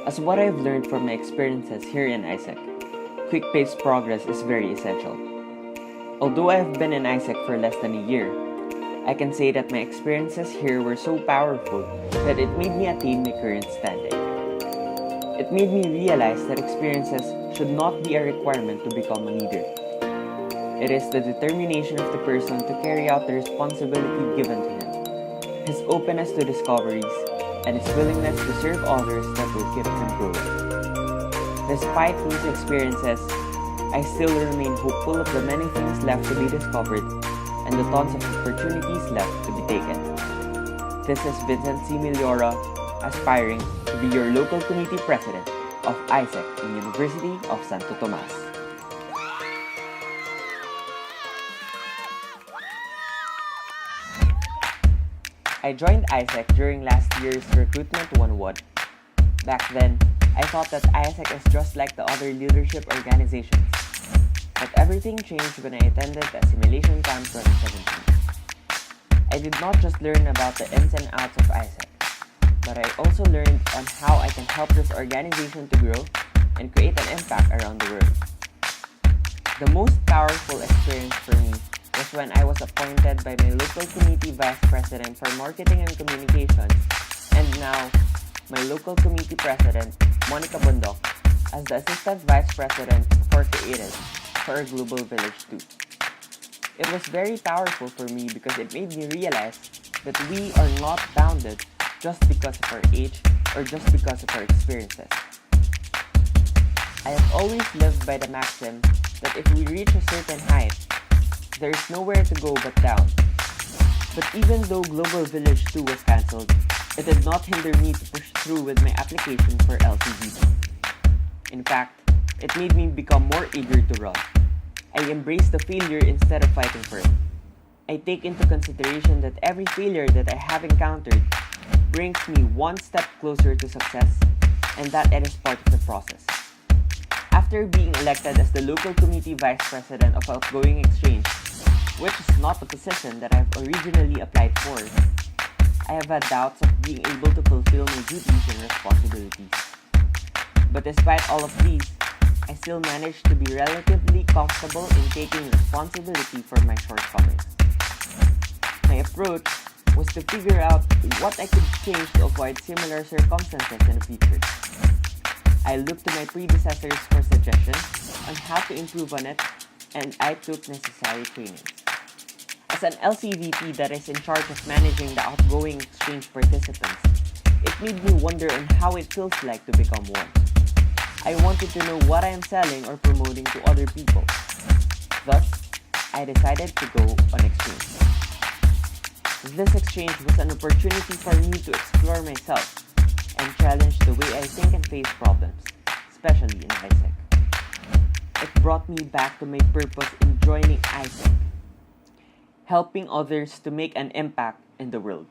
As what I've learned from my experiences here in AIESEC, quick-paced progress is very essential. Although I have been in AIESEC for less than a year, I can say that my experiences here were so powerful that it made me attain my current standing. It made me realize that experiences should not be a requirement to become a leader. It is the determination of the person to carry out the responsibility given to him, his openness to discoveries, and his willingness to serve others that will keep him growing. Despite these experiences, I still remain hopeful of the many things left to be discovered and the tons of opportunities left to be taken. This is Vincent Millora, aspiring to be your local committee president of AIESEC in University of Santo Tomas. I joined AIESEC during last year's Recruitment 101. Back then, I thought that AIESEC is just like the other leadership organizations. But everything changed when I attended the Simulation Camp 2017. I did not just learn about the ins and outs of AIESEC, but I also learned on how I can help this organization to grow and create an impact around the world. The most powerful experience for me was when I was appointed by my local committee vice president for marketing and communications, and now my local committee president, Monica Bondok, as the assistant vice president for creative for our Global Village 2. It was very powerful for me because it made me realize that we are not bounded just because of our age or just because of our experiences. I have always lived by the maxim that if we reach a certain height, there is nowhere to go but down. But even though Global Village 2 was cancelled, it did not hinder me to push through with my application for LCP. In fact, it made me become more eager to run. I embrace the failure instead of fighting for it. I take into consideration that every failure that I have encountered brings me one step closer to success, and that it is part of the process. After being elected as the local committee vice president of Outgoing Exchange, which is not the position that I have originally applied for, I have had doubts of being able to fulfill my duties and responsibilities. But despite all of these, I still managed to be relatively comfortable in taking responsibility for my shortcomings. My approach was to figure out what I could change to avoid similar circumstances in the future. I looked to my predecessors for suggestions on how to improve on it, and I took necessary trainings. As an LCVP that is in charge of managing the outgoing exchange participants, it made me wonder on how it feels like to become one. I wanted to know what I am selling or promoting to other people. Thus, I decided to go on exchange. This exchange was an opportunity for me to explore myself and challenge the way I think and face problems, especially in AIESEC. It brought me back to my purpose in joining AIESEC, helping others to make an impact in the world.